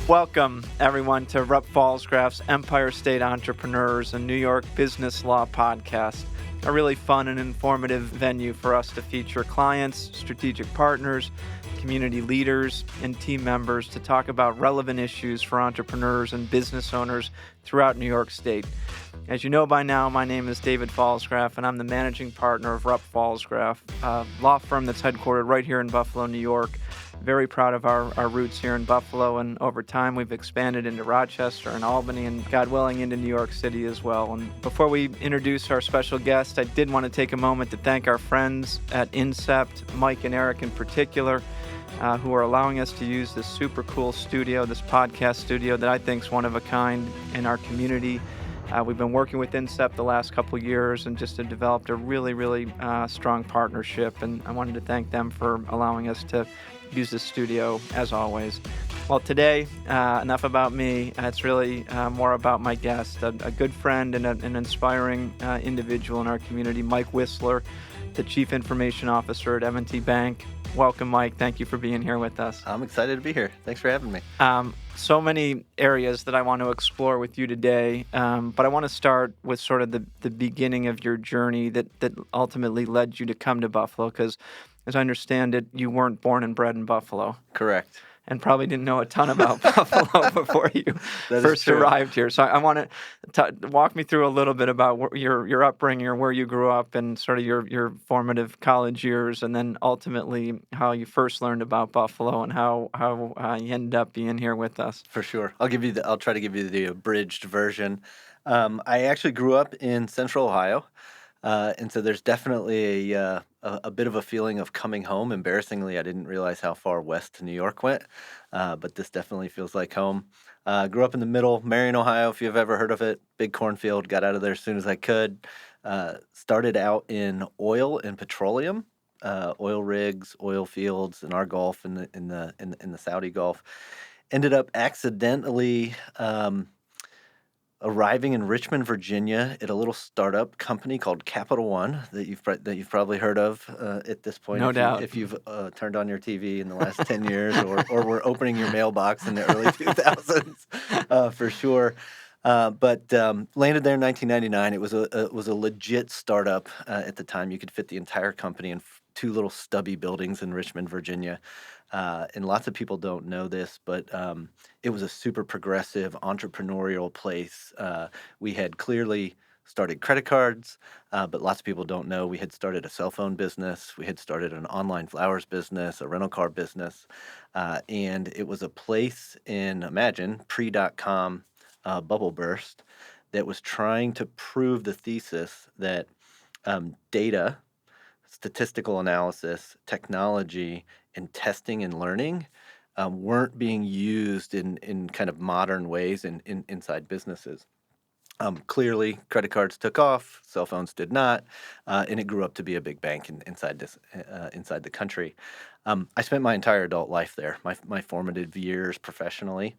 Welcome, everyone, to Rupp Fallsgraff's Empire State Entrepreneurs and New York Business Law podcast, a really fun and informative venue for us to feature clients, strategic partners, community leaders, and team members to talk about relevant issues for entrepreneurs and business owners throughout New York State. As you know by now, my name is David Fallsgraff, and I'm the managing partner of Rupp Fallsgraff, a law firm that's headquartered right here in Buffalo, New York. Very proud of our roots here in Buffalo, and over time we've expanded into Rochester and Albany, and God willing into New York City as well. And before we introduce our special guest, I did want to take a moment to thank our friends at Incept, Mike and Eric in particular, who are allowing us to use this super cool studio, this podcast studio that I think is one of a kind in our community. We've been working with Incept the last couple of years and just have developed a really strong partnership, and I wanted to thank them for allowing us to use this studio as always. Well, today, enough about me. It's really more about my guest, a good friend and an inspiring individual in our community, Mike Wisler, the Chief Information Officer at M&T Bank. Welcome, Mike. Thank you for being here with us. I'm excited to be here. Thanks for having me. So many areas that I want to explore with you today, but I want to start with sort of the beginning of your journey that ultimately led you to come to Buffalo, because as I understand it, you weren't born and bred in Buffalo. Correct. And probably didn't know a ton about Buffalo before you first arrived here. So I want to walk me through a little bit about your upbringing, or where you grew up, and sort of your formative college years, and then ultimately how you first learned about Buffalo and how you ended up being here with us. For sure. I'll try to give you the abridged version. I actually grew up in Central Ohio. And so there's definitely a bit of a feeling of coming home. Embarrassingly, I didn't realize how far west New York went, but this definitely feels like home. Grew up in the middle, Marion, Ohio, if you've ever heard of it. Big cornfield, got out of there as soon as I could. Started out in oil and petroleum, oil rigs, oil fields in our Gulf, in the Saudi Gulf. Ended up accidentally arriving in Richmond, Virginia, at a little startup company called Capital One that you've probably heard of at this point. No doubt. If you've turned on your TV in the last 10 years, or were opening your mailbox in the early 2000s, for sure. But landed there in 1999. It was a legit startup at the time. You could fit the entire company in two little stubby buildings in Richmond, Virginia. And lots of people don't know this, but it was a super progressive entrepreneurial place. We had clearly started credit cards, but lots of people don't know we had started a cell phone business. We had started an online flowers business, a rental car business. And it was a place in, imagine, pre-.com bubble burst that was trying to prove the thesis that data, statistical analysis, technology, and testing and learning weren't being used in kind of modern ways inside businesses. Clearly, credit cards took off, cell phones did not, and it grew up to be a big bank inside the country. I spent my entire adult life there, my formative years professionally.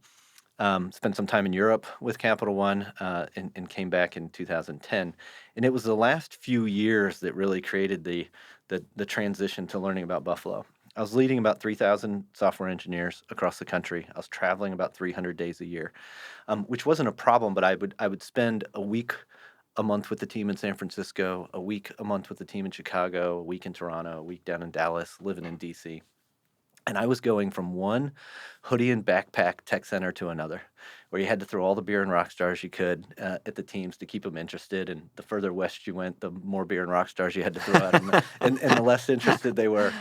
Spent some time in Europe with Capital One, and came back in 2010. And it was the last few years that really created the transition to learning about Buffalo. I was leading about 3,000 software engineers across the country. I was traveling about 300 days a year, which wasn't a problem, but I would spend a week a month with the team in San Francisco, a week a month with the team in Chicago, a week in Toronto, a week down in Dallas, living in DC. And I was going from one hoodie and backpack tech center to another, where you had to throw all the beer and rock stars you could at the teams to keep them interested. And the further west you went, the more beer and rock stars you had to throw at them, and the less interested they were.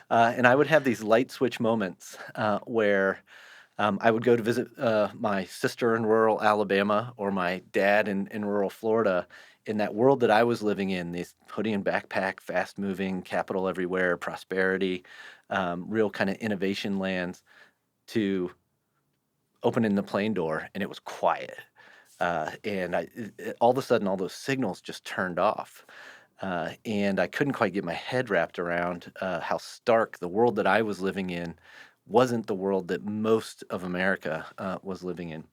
And I would have these light switch moments where I would go to visit my sister in rural Alabama, or my dad in rural Florida, in that world that I was living in, these hoodie and backpack, fast-moving, capital everywhere, prosperity, real kind of innovation lands, to opening the plane door, and it was quiet. And all of a sudden, all those signals just turned off. And I couldn't quite get my head wrapped around how stark the world that I was living in wasn't the world that most of America was living in.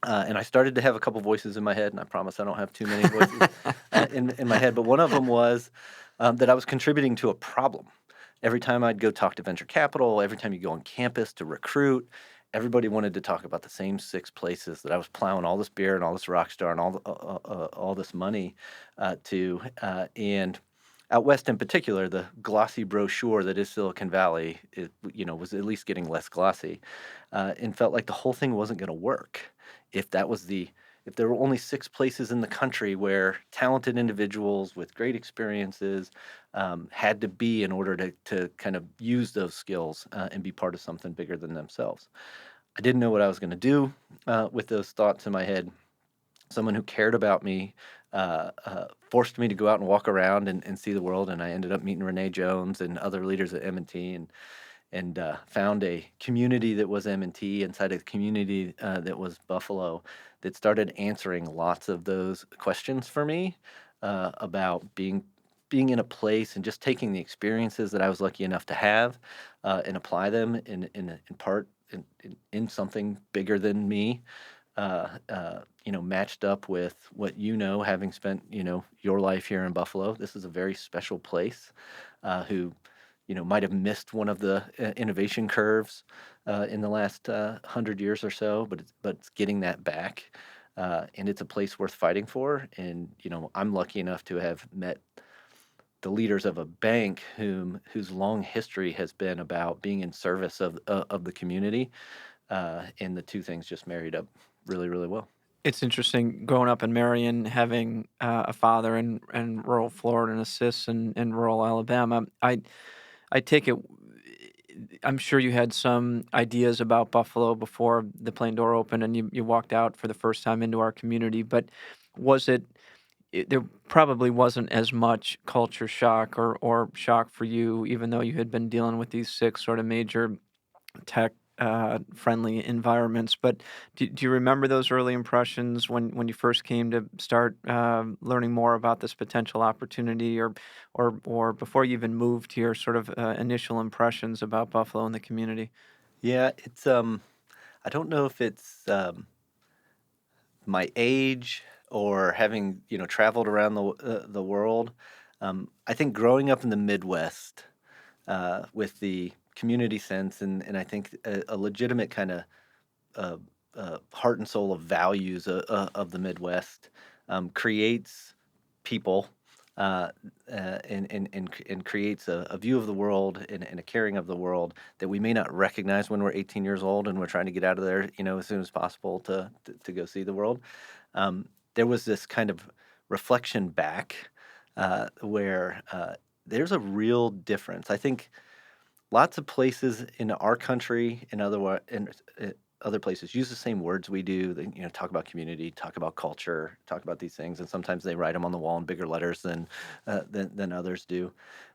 And I started to have a couple voices in my head, and I promise I don't have too many voices in my head. But one of them was that I was contributing to a problem. Every time I'd go talk to venture capital, every time you go on campus to recruit, everybody wanted to talk about the same 6 places that I was plowing all this beer and all this rock star and all this money and out west in particular, the glossy brochure that is Silicon Valley, was at least getting less glossy, and felt like the whole thing wasn't going to work if if there were only 6 places in the country where talented individuals with great experiences had to be in order to kind of use those skills and be part of something bigger than themselves. I didn't know what I was going to do with those thoughts in my head. Someone who cared about me forced me to go out and walk around and see the world, and I ended up meeting Renee Jones and other leaders at M&T, and found a community that was M&T inside a community that was Buffalo that started answering lots of those questions for me about being in a place and just taking the experiences that I was lucky enough to have and apply them in part in something bigger than me. Matched up with what having spent your life here in Buffalo. This is a very special place. Who might have missed one of the innovation curves in the last 100 years or so, but it's getting that back, and it's a place worth fighting for. And I'm lucky enough to have met the leaders of a bank whose long history has been about being in service of the community, and the two things just married up really, really well. It's interesting growing up in Marion, having a father in rural Florida and a sis in rural Alabama. I take it. I'm sure you had some ideas about Buffalo before the plane door opened and you walked out for the first time into our community. But was there probably wasn't as much culture shock or shock for you, even though you had been dealing with these 6 sort of major tech friendly environments. But do you remember those early impressions when you first came to start learning more about this potential opportunity, or before you even moved here, sort of initial impressions about Buffalo and the community? Yeah, it's I don't know if it's my age or having traveled around the world. I think growing up in the Midwest with the community sense and I think a legitimate kind of uh, heart and soul of values of the Midwest creates people and creates a view of the world and a caring of the world that we may not recognize when we're 18 years old and we're trying to get out of there, as soon as possible to go see the world. There was this kind of reflection back where there's a real difference. I think lots of places in our country and other places use the same words we do. They, talk about community, talk about culture, talk about these things, and sometimes they write them on the wall in bigger letters than others do.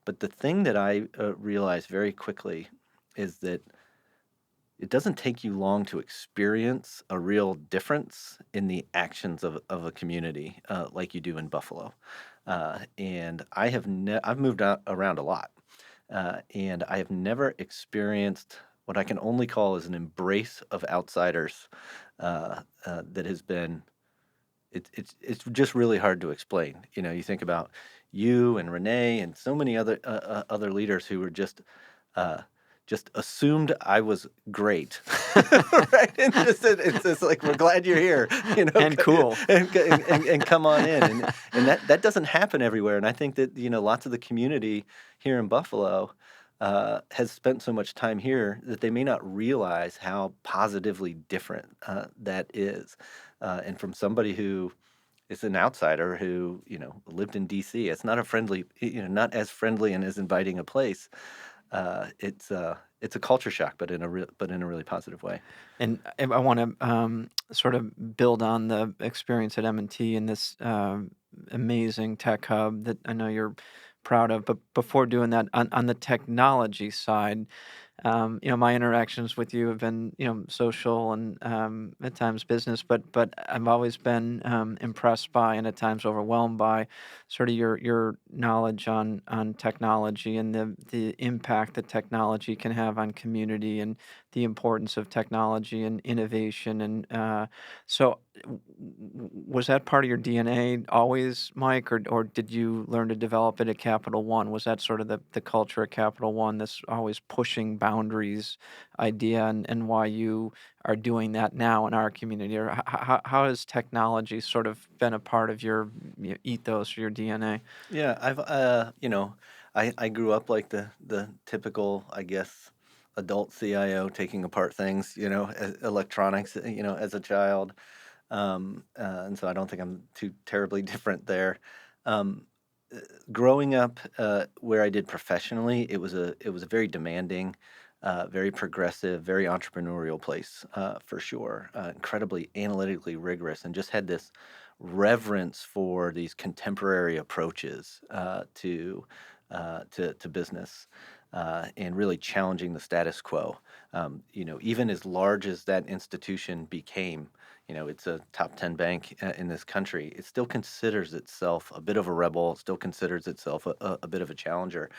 But the thing that I realized very quickly is that it doesn't take you long to experience a real difference in the actions of a community like you do in Buffalo. And I've moved around a lot, and I have never experienced what I can only call as an embrace of outsiders that has been it's just really hard to explain. You think about you and Renee and so many other leaders who were uh, just assumed I was great, right? And it's just like we're glad you're here, And cool. and come on in, and that doesn't happen everywhere. And I think that lots of the community here in Buffalo has spent so much time here that they may not realize how positively different that is. And from somebody who is an outsider who lived in D.C., it's not a friendly, not as friendly and as inviting a place. It's a culture shock, but in a really positive way. And I want to sort of build on the experience at M&T and this amazing tech hub that I know you're proud of. But before doing that, on the technology side, my interactions with you have been, social and at times business, but I've always been impressed by and at times overwhelmed by sort of your knowledge on technology and the impact that technology can have on community and the importance of technology and innovation. And so Was that part of your DNA always, Mike, or did you learn to develop it at Capital One? Was that sort of the culture at Capital One, this always pushing boundaries idea, and why you are doing that now in our community? Or how has technology sort of been a part of your ethos or your DNA? Yeah, I grew up like the typical, I guess, adult CIO taking apart things, electronics, as a child. And so I don't think I'm too terribly different there. Um, Growing up where I did professionally, it was a very demanding, very progressive, very entrepreneurial place for sure. Incredibly analytically rigorous, and just had this reverence for these contemporary approaches to business. And really challenging the status quo. Even as large as that institution became, it's a top 10 bank in this country. It still considers itself a bit of a rebel, it still considers itself a bit of a challenger.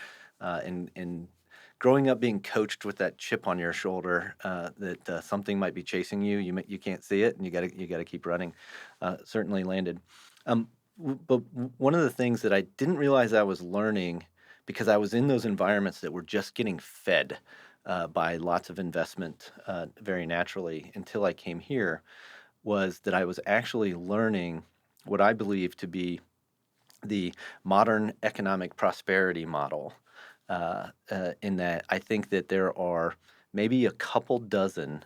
And growing up being coached with that chip on your shoulder that something might be chasing you, you can't see it, and you got to keep running, certainly landed. One of the things that I didn't realize I was learning because I was in those environments that were just getting fed by lots of investment very naturally until I came here was that I was actually learning what I believe to be the modern economic prosperity model. In that, I think that there are maybe a couple dozen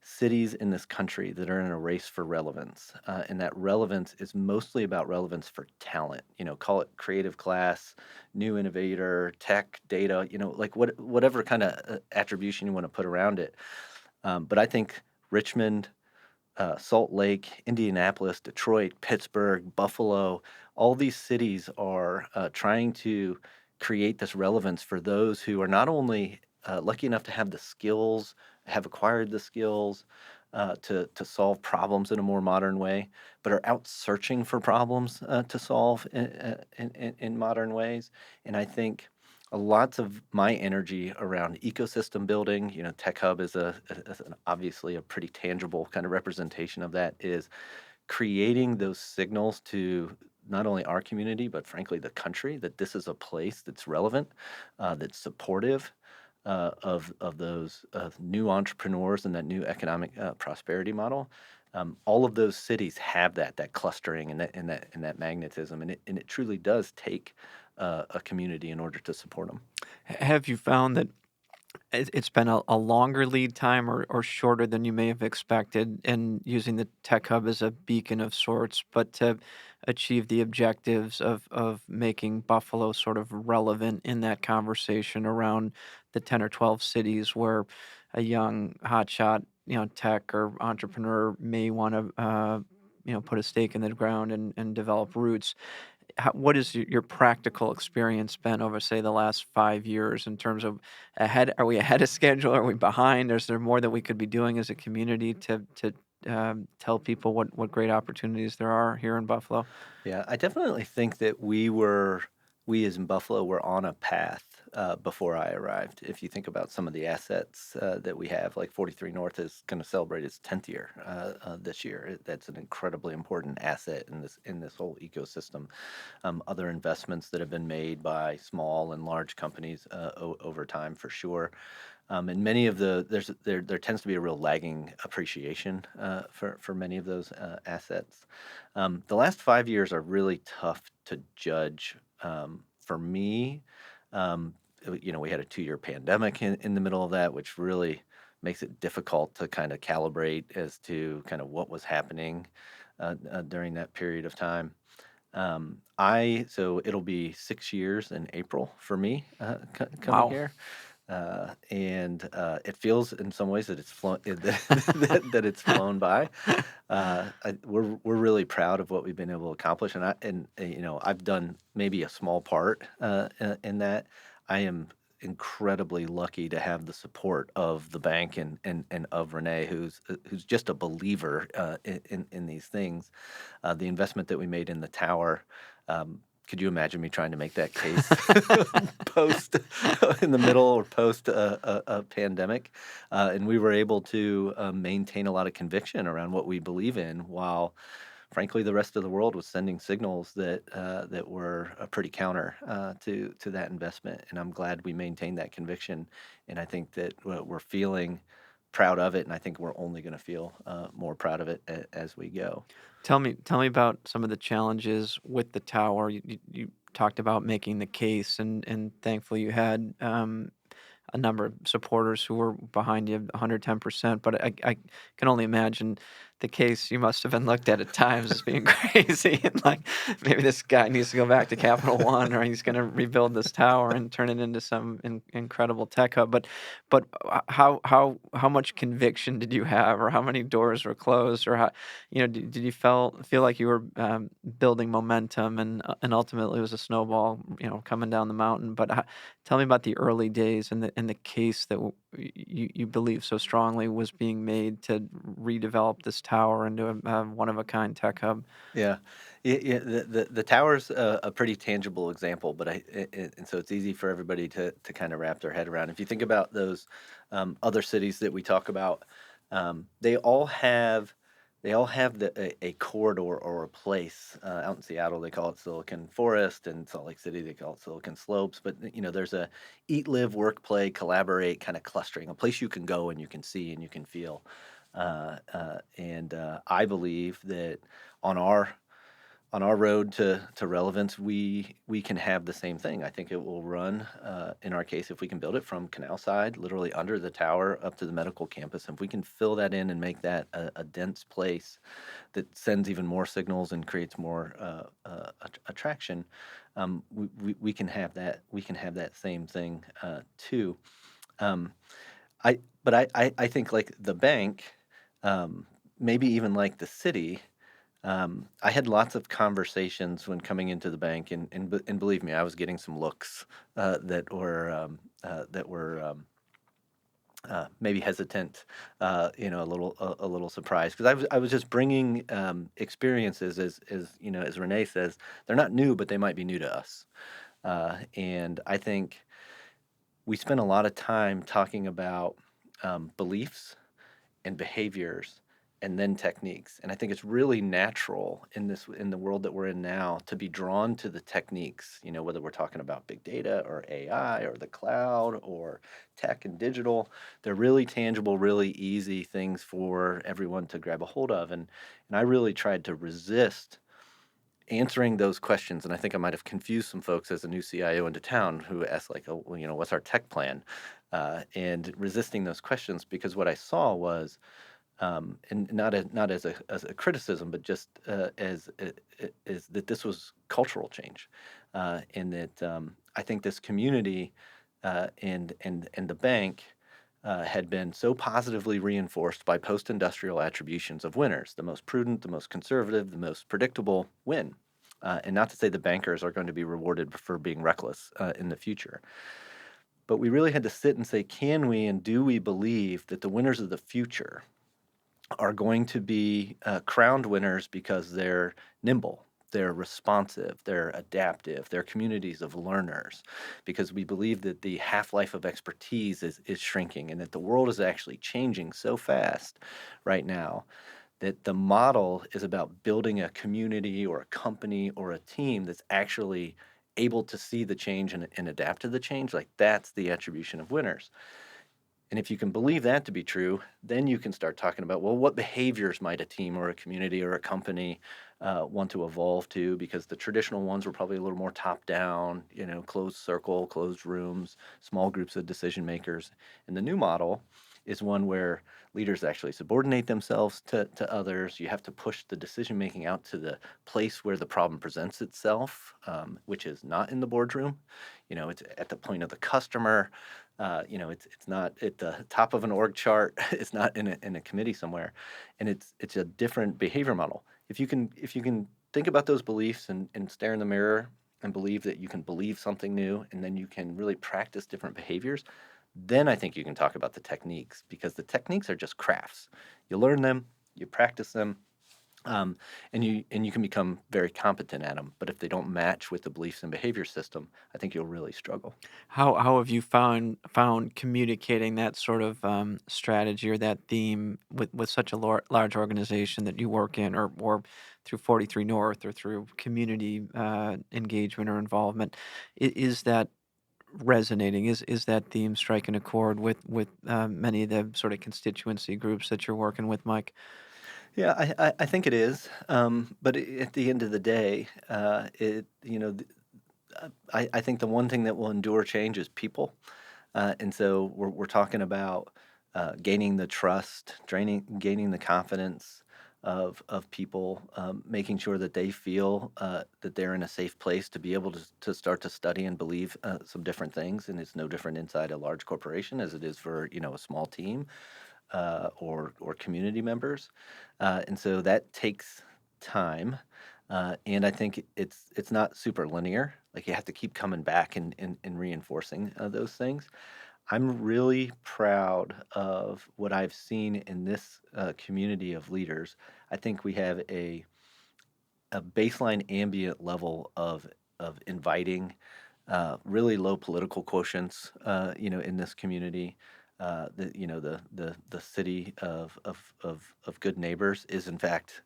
cities in this country that are in a race for relevance. And that relevance is mostly about relevance for talent. Call it creative class, new innovator, tech, data, like whatever kind of attribution you want to put around it. But I think Richmond, Salt Lake, Indianapolis, Detroit, Pittsburgh, Buffalo, all these cities are trying to create this relevance for those who are not only lucky enough to have the skills, have acquired the skills to solve problems in a more modern way, but are out searching for problems to solve in modern ways. And I think lots of my energy around ecosystem building, Tech Hub is obviously a pretty tangible kind of representation of that, is creating those signals to not only our community, but frankly the country, that this is a place that's relevant, that's supportive of those new entrepreneurs and that new economic prosperity model. All of those cities have that clustering and that magnetism, and it truly does take a community in order to support them. Have you found that it's been a longer lead time or shorter than you may have expected in using the tech hub as a beacon of sorts, but to achieve the objectives of making Buffalo sort of relevant in that conversation around the 10 or 12 cities where a young hotshot, tech or entrepreneur may want to, put a stake in the ground and develop roots. What is your practical experience been over, say, the last 5 years in terms of ahead? Are we ahead of schedule? Are we behind? Is there more that we could be doing as a community to tell people what great opportunities there are here in Buffalo? Yeah, I definitely think that we as in Buffalo were on a path before I arrived. If you think about some of the assets that we have, like 43 North is going to celebrate its 10th year this year. That's an incredibly important asset in this whole ecosystem. Other investments that have been made by small and large companies over time, for sure. And many of there tends to be a real lagging appreciation for many of those assets. The last 5 years are really tough to judge for me. We had a 2-year pandemic in the middle of that, which really makes it difficult to kind of calibrate as to kind of what was happening during that period of time. I So it'll be 6 years in April for me coming Wow. here, and it feels in some ways that it's flown that it's flown by. We're really proud of what we've been able to accomplish, and I've done maybe a small part in that. I am incredibly lucky to have the support of the bank and of Renee, who's just a believer in these things. The investment that we made in the tower. Could you imagine me trying to make that case post in the middle or post a pandemic? And we were able to maintain a lot of conviction around what we believe in, while frankly the rest of the world was sending signals that were pretty counter to that investment. And I'm glad we maintained that conviction. And I think that we're feeling proud of it, and I think we're only going to feel more proud of it as we go. Tell me about some of the challenges with the tower. You talked about making the case, and thankfully you had a number of supporters who were behind you 110%. But I can only imagine the case you must have been looked at times as being crazy, and like maybe this guy needs to go back to Capital One, or he's going to rebuild this tower and turn it into some incredible tech hub. But how much conviction did you have, or how many doors were closed, or how did you feel like you were building momentum, and ultimately it was a snowball coming down the mountain. But tell me about the early days and the case that you believe so strongly was being made to redevelop this tower into a one of a kind tech hub. Yeah, yeah. The tower's a pretty tangible example, but and so it's easy for everybody to kind of wrap their head around. If you think about those other cities that we talk about, they all have a corridor or a place. Out in Seattle, they call it Silicon Forest, and Salt Lake City, they call it Silicon Slopes. But there's a eat, live, work, play, collaborate kind of clustering, a place you can go and you can see and you can feel. And I believe that on our road to relevance, we can have the same thing. I think it will run, in our case, if we can build it from Canal Side, literally under the tower, up to the medical campus. If we can fill that in and make that a dense place that sends even more signals and creates more attraction, we can have that. We can have that same thing too. Um, but I think like the bank, maybe even like the city. I had lots of conversations when coming into the bank, and believe me, I was getting some looks that were maybe hesitant, a little surprised, because I was just bringing experiences, as Renee says, they're not new, but they might be new to us. And I think we spend a lot of time talking about beliefs and behaviors and then techniques. And I think it's really natural in the world that we're in now to be drawn to the techniques, whether we're talking about big data or AI or the cloud or tech and digital. They're really tangible, really easy things for everyone to grab a hold of. And I really tried to resist answering those questions. And I think I might have confused some folks as a new CIO into town who asked, like, oh, well, what's our tech plan? And resisting those questions, because what I saw was, and not as a criticism, but just is that this was cultural change, and that I think this community and the bank had been so positively reinforced by post-industrial attributions of winners. The most prudent, the most conservative, the most predictable win. And not to say the bankers are going to be rewarded for being reckless in the future. But we really had to sit and say, can we and do we believe that the winners of the future are going to be crowned winners because they're nimble, they're responsive, they're adaptive, they're communities of learners, because we believe that the half-life of expertise is shrinking, and that the world is actually changing so fast right now that the model is about building a community or a company or a team that's actually able to see the change and adapt to the change. Like, that's the attribution of winners. And if you can believe that to be true, then you can start talking about, well, what behaviors might a team or a community or a company want to evolve to? Because the traditional ones were probably a little more top down, closed circle, closed rooms, small groups of decision makers. And the new model is one where leaders actually subordinate themselves to others. You have to push the decision making out to the place where the problem presents itself, which is not in the boardroom. It's at the point of the customer. It's not at the top of an org chart. It's not in a committee somewhere, and it's a different behavior model. If you can think about those beliefs and stare in the mirror and believe that you can believe something new, and then you can really practice different behaviors, then I think you can talk about the techniques, because the techniques are just crafts. You learn them, you practice them, um, and you can become very competent at them. But if they don't match with the beliefs and behavior system, I think you'll really struggle. How have you found communicating that sort of strategy or that theme with such a large organization that you work in, or through 43 North, or through community engagement or involvement? Is that resonating? Is that theme striking a chord with many of the sort of constituency groups that you're working with, Mike? Yeah, I think it is. But at the end of the day, it you know I think the one thing that will endure change is people. And so we're talking about gaining the trust, gaining the confidence of people, making sure that they feel that they're in a safe place to be able to start to study and believe some different things. And it's no different inside a large corporation as it is for a small team or community members. And so that takes time. And I think it's not super linear. Like you have to keep coming back and reinforcing those things. I'm really proud of what I've seen in this community of leaders. I think we have a baseline ambient level of inviting, really low political quotients, in this community. The city of good neighbors is in fact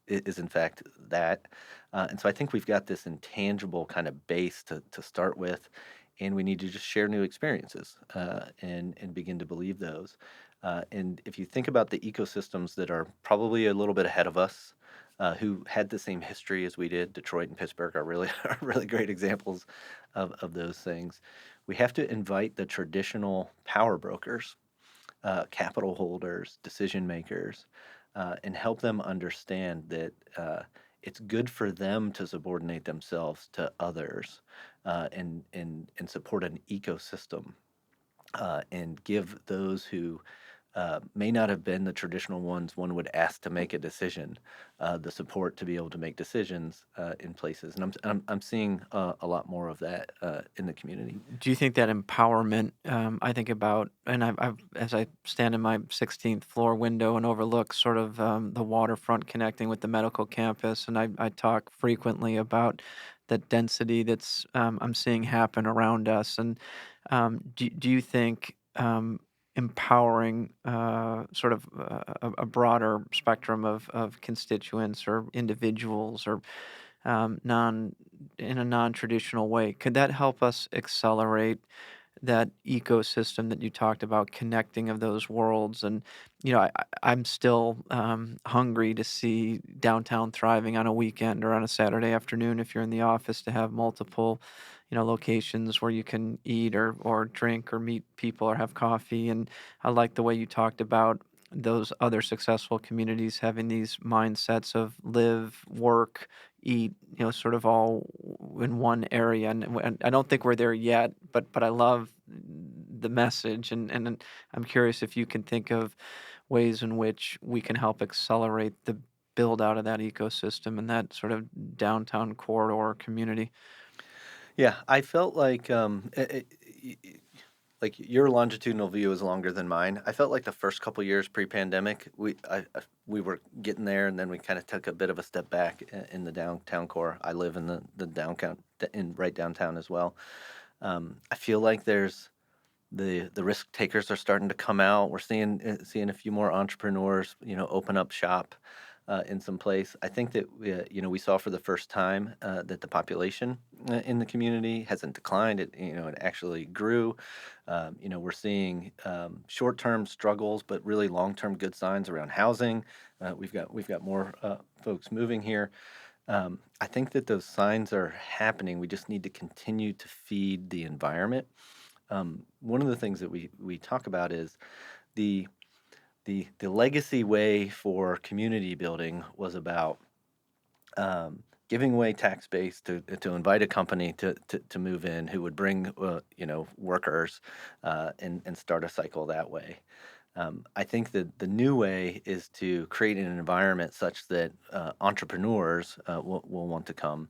that, and so I think we've got this intangible kind of base to start with, and we need to just share new experiences and begin to believe those. And if you think about the ecosystems that are probably a little bit ahead of us, who had the same history as we did. Detroit and Pittsburgh are really are really great examples of those things. We have to invite the traditional power brokers, capital holders, decision makers, and help them understand that it's good for them to subordinate themselves to others, and support an ecosystem, and give those who may not have been the traditional ones one would ask to make a decision, the support to be able to make decisions in places. And I'm seeing a lot more of that in the community. Do you think that empowerment? I think about, and I've as I stand in my 16th floor window and overlook sort of the waterfront connecting with the medical campus, and I talk frequently about the density that's I'm seeing happen around us. And do you think empowering sort of a broader spectrum of constituents or individuals, or non in a non-traditional way, could that help us accelerate that ecosystem that you talked about, connecting of those worlds? And I'm still hungry to see downtown thriving on a weekend or on a Saturday afternoon if you're in the office, to have multiple locations where you can eat or drink or meet people or have coffee. And I like the way you talked about those other successful communities having these mindsets of live, work, eat, sort of all in one area. And I don't think we're there yet, but I love the message. And I'm curious if you can think of ways in which we can help accelerate the build out of that ecosystem and that sort of downtown corridor community. Yeah, I felt like like your longitudinal view is longer than mine. I felt like the first couple years pre-pandemic, we were getting there, and then we kind of took a bit of a step back in the downtown core. I live in the downtown, in right downtown as well. I feel like there's the risk takers are starting to come out. We're seeing a few more entrepreneurs, open up shop in some place. I think that we saw for the first time that the population in the community hasn't declined. It actually grew. We're seeing short-term struggles, but really long-term good signs around housing. We've got more folks moving here. I think that those signs are happening. We just need to continue to feed the environment. One of the things that we talk about is the the legacy way for community building was about giving away tax base to invite a company to move in who would bring workers, and start a cycle that way. I think that the new way is to create an environment such that entrepreneurs will want to come,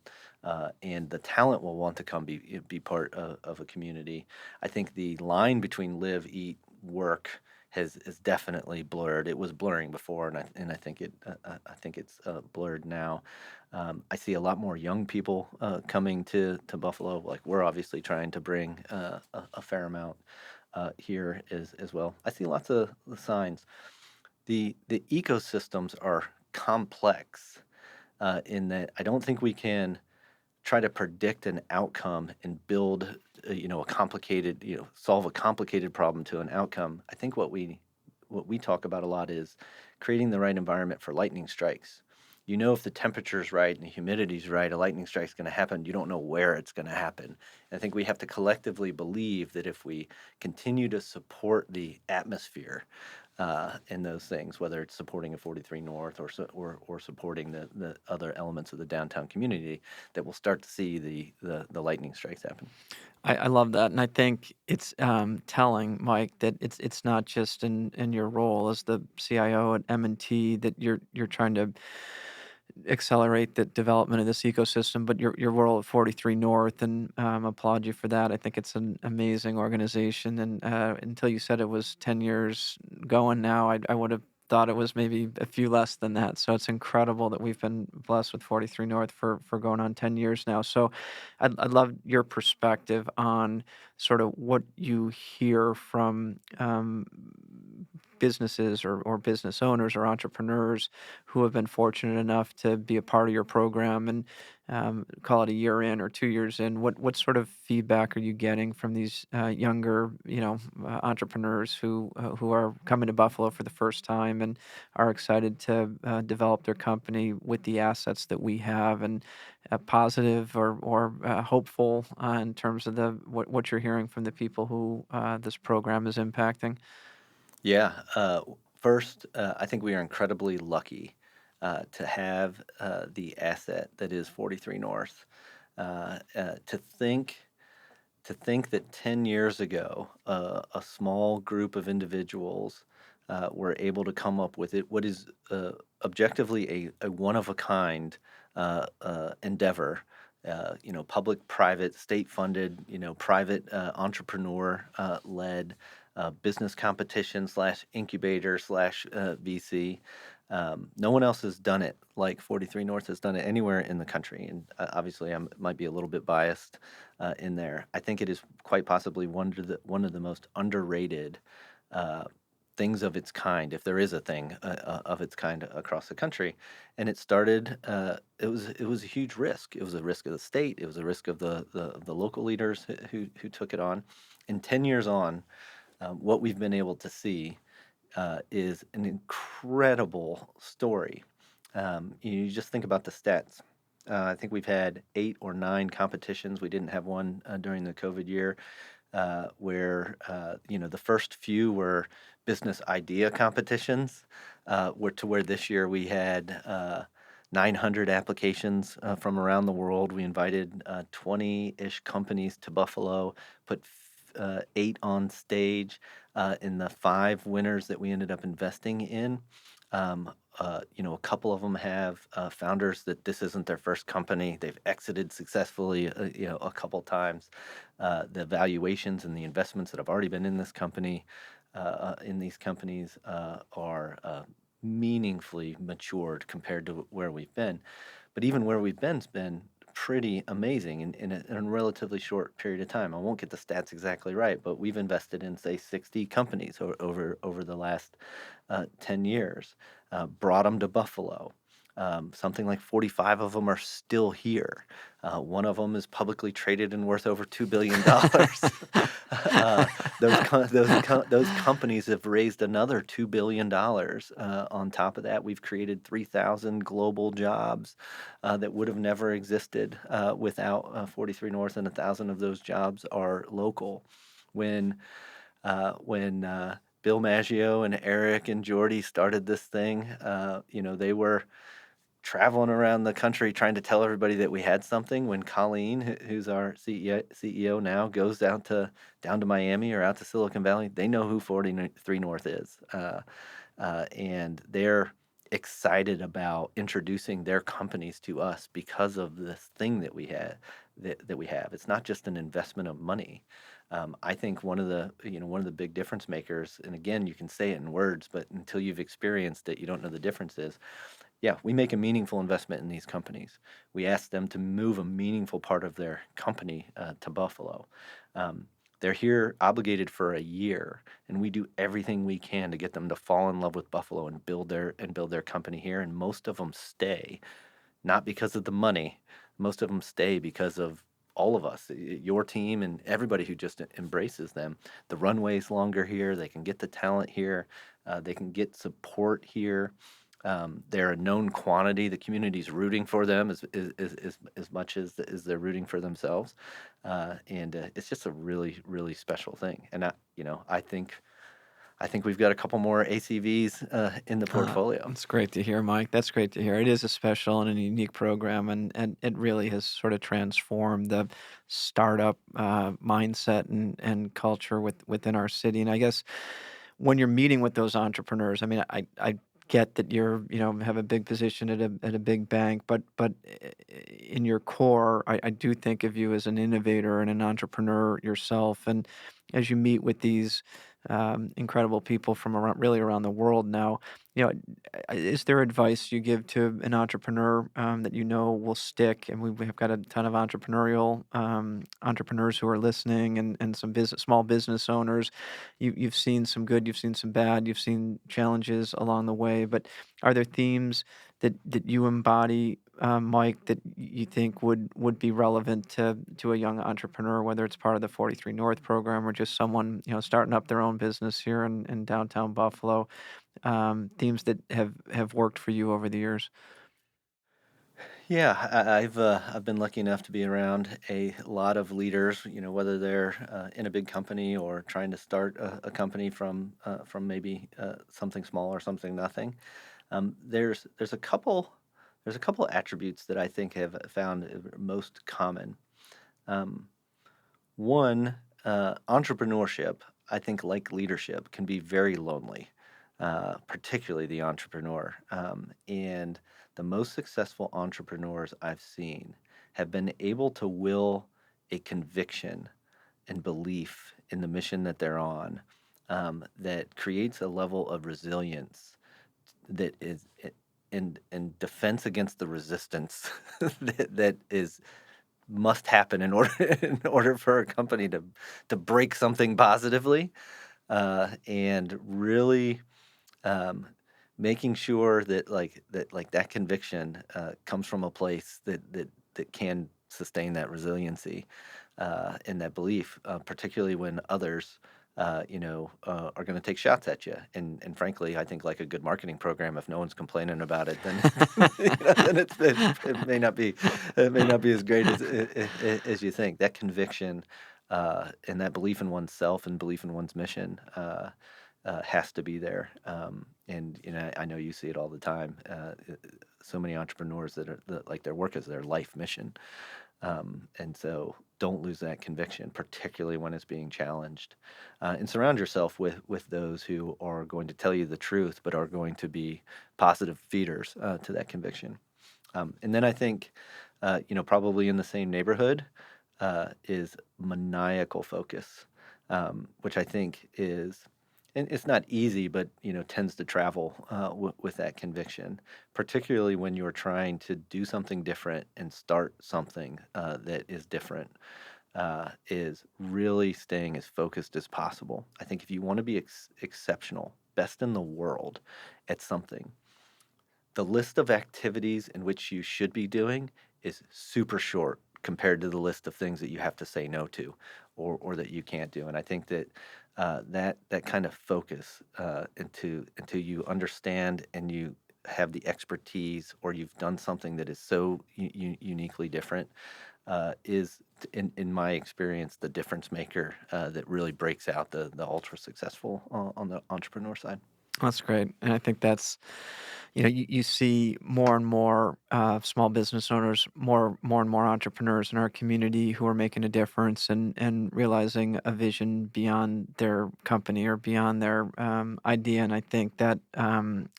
and the talent will want to come be part of a community. I think the line between live, eat, work has definitely blurred. It was blurring before, and I think I think it's blurred now. I see a lot more young people coming to Buffalo. Like we're obviously trying to bring a fair amount here as well. I see lots of the signs. The ecosystems are complex in that I don't think we can try to predict an outcome and build a complicated, solve a complicated problem to an outcome. I think what we talk about a lot is creating the right environment for lightning strikes. If the temperature's right and the humidity's right, a lightning strike's going to happen. You don't know where it's going to happen. I think we have to collectively believe that if we continue to support the atmosphere in those things, whether it's supporting a 43 North or supporting the other elements of the downtown community, that we'll start to see the lightning strikes happen. I love that, and I think it's telling, Mike, that it's not just in your role as the CIO at M&T that you're trying to accelerate the development of this ecosystem, but your role at 43 North, and applaud you for that. I think it's an amazing organization, and until you said it was 10 years going now, I would have thought it was maybe a few less than that. So it's incredible that we've been blessed with 43 North for going on 10 years now. So I'd love your perspective on sort of what you hear from businesses or business owners or entrepreneurs who have been fortunate enough to be a part of your program and call it a year in or 2 years in. What sort of feedback are you getting from these younger entrepreneurs who are coming to Buffalo for the first time and are excited to develop their company with the assets that we have, and positive or hopeful in terms of what you're hearing from the people who this program is impacting? Yeah. First, I think we are incredibly lucky to have the asset that is 43 North. To think that 10 years ago, a small group of individuals were able to come up with what is objectively a one of a kind endeavor. Public, private, state funded, private entrepreneur led business competition slash incubator slash VC. No one else has done it like 43 North has done it anywhere in the country. And obviously, I might be a little bit biased in there. I think it is quite possibly one of the most underrated uh, things of its kind, if there is a thing of its kind across the country. And it started. It was a huge risk. It was a risk of the state. It was a risk of the local leaders who took it on. And 10 years on, what we've been able to see is an incredible story. You just think about the stats. I think we've had 8 or 9 competitions. We didn't have one during the COVID year, where the first few were business idea competitions. Where this year we had 900 applications from around the world. We invited 20-ish companies to Buffalo, put 8 on stage. In the 5 winners that we ended up investing in, a couple of them have founders that this isn't their first company. They've exited successfully, a couple times. The valuations and the investments that have already been in in these companies, are meaningfully matured compared to where we've been. But even where we've been's been pretty amazing in a relatively short period of time. I won't get the stats exactly right, but we've invested in, say, 60 companies over the last 10 years, brought them to Buffalo. Something like 45 of them are still here. One of them is publicly traded and worth over $2 billion. Those companies have raised another $2 billion. On top of that, we've created 3,000 global jobs that would have never existed without 43 North, and 1,000 of those jobs are local. When Bill Maggio and Eric and Jordy started this thing, they were traveling around the country trying to tell everybody that we had something. When Colleen, who's our CEO now, goes down to Miami or out to Silicon Valley, they know who 43 North is, and they're excited about introducing their companies to us because of this thing that we have. It's not just an investment of money. I think one of the big difference makers, and again, you can say it in words, but until you've experienced it, you don't know the differences. Yeah, we make a meaningful investment in these companies. We ask them to move a meaningful part of their company to Buffalo. Um, they're here obligated for a year, and we do everything we can to get them to fall in love with Buffalo and build their company here. And most of them stay, not because of the money. Most of them stay because of all of us, your team, and everybody who just embraces them. The runway's longer here. They can get the talent here. They can get support here. They're a known quantity. The community's rooting for them as much as they're rooting for themselves, and it's just a really really special thing. And I think we've got a couple more ACVs in the portfolio. That's great to hear, Mike. That's great to hear. It is a special and a unique program, and it really has sort of transformed the startup mindset and culture within our city. And I guess when you're meeting with those entrepreneurs, I mean, I get that you're, have a big position at a big bank, but in your core, I do think of you as an innovator and an entrepreneur yourself. And as you meet with these incredible people from really around the world now, you know, is there advice you give to an entrepreneur that will stick? And we have got a ton of entrepreneurs who are listening, and some small business owners. You've seen some good, you've seen some bad, you've seen challenges along the way. But are there themes that you embody, Mike, that you think would be relevant to a young entrepreneur, whether it's part of the 43 North program or just someone starting up their own business here in downtown Buffalo? Themes that have worked for you over the years. Yeah, I've been lucky enough to be around a lot of leaders. Whether they're in a big company or trying to start a company from maybe something small or something nothing. There's a couple attributes that I think have found most common. Um, One, entrepreneurship, I think, like leadership, can be very lonely, particularly the entrepreneur. And the most successful entrepreneurs I've seen have been able to will a conviction and belief in the mission that they're on, that creates a level of resilience that is in defense against the resistance that is must happen in order in order for a company to break something positively, and really um, making sure that that conviction comes from a place that can sustain that resiliency and that belief, particularly when others. Are going to take shots at you, and frankly, I think like a good marketing program, if no one's complaining about it, then then it may not be as great as you think. That conviction and that belief in oneself and belief in one's mission has to be there. And I know you see it all the time. So many entrepreneurs that like their work is their life mission, and so don't lose that conviction, particularly when it's being challenged. And surround yourself with those who are going to tell you the truth, but are going to be positive feeders to that conviction. And then I think, probably in the same neighborhood is maniacal focus, which I think is, and it's not easy, but tends to travel with that conviction, particularly when you're trying to do something different and start something that is different. Is really staying as focused as possible. I think if you want to be exceptional, best in the world at something, the list of activities in which you should be doing is super short compared to the list of things that you have to say no to, or that you can't do. And I think that that kind of focus into you understand and you have the expertise, or you've done something that is so uniquely different, is in my experience the difference maker that really breaks out the ultra successful on the entrepreneur side. That's great, and I think that's you see more and more small business owners, more and more entrepreneurs in our community who are making a difference and realizing a vision beyond their company or beyond their idea. And I think that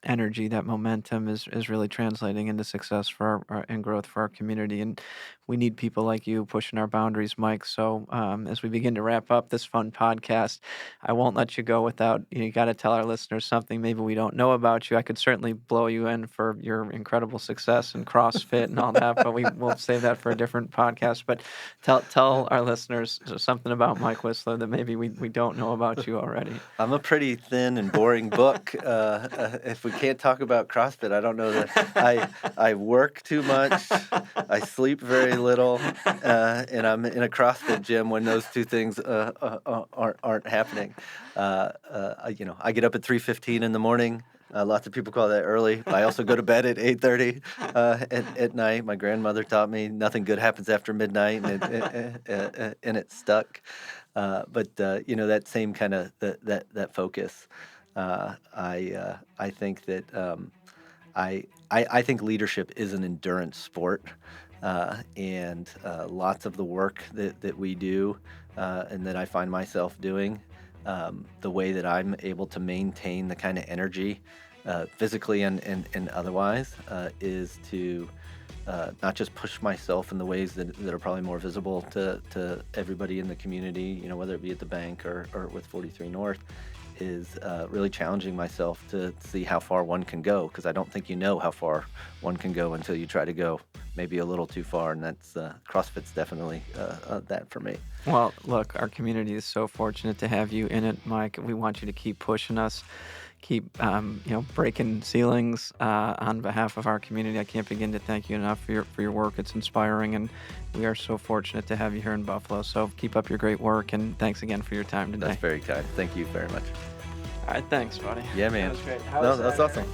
energy, that momentum is really translating into success for and growth for our community. And we need people like you pushing our boundaries, Mike. So as we begin to wrap up this fun podcast, I won't let you go without, you got to tell our listeners something maybe we don't know about you. I could certainly blow you in for your incredible success in CrossFit and all that, but we'll save that for a different podcast. But tell our listeners something about Mike Wisler that maybe we don't know about you already. I'm a pretty thin and boring book. If we can't talk about CrossFit, I don't know that I work too much. I sleep very little, and I'm in a CrossFit gym when those two things aren't happening. I get up at 3:15 in the morning. Lots of people call that early. I also go to bed at 8:30 at night. My grandmother taught me nothing good happens after midnight, and it stuck. But that same kind of that focus. I think that I think leadership is an endurance sport, and lots of the work that we do and that I find myself doing, the way that I'm able to maintain the kind of energy, physically and otherwise, is to not just push myself in the ways that are probably more visible to everybody in the community, whether it be at the bank or with 43 North, is really challenging myself to see how far one can go, because I don't think you know how far one can go until you try to go maybe a little too far, and that's CrossFit's definitely that for me. Well, look, our community is so fortunate to have you in it, Mike. We want you to keep pushing us, keep breaking ceilings on behalf of our community. I can't begin to thank you enough for your work. It's inspiring, and we are so fortunate to have you here in Buffalo. So keep up your great work, and thanks again for your time today. That's very kind. Thank you very much. All right, thanks, buddy. Yeah, man. That was great. No, that's awesome.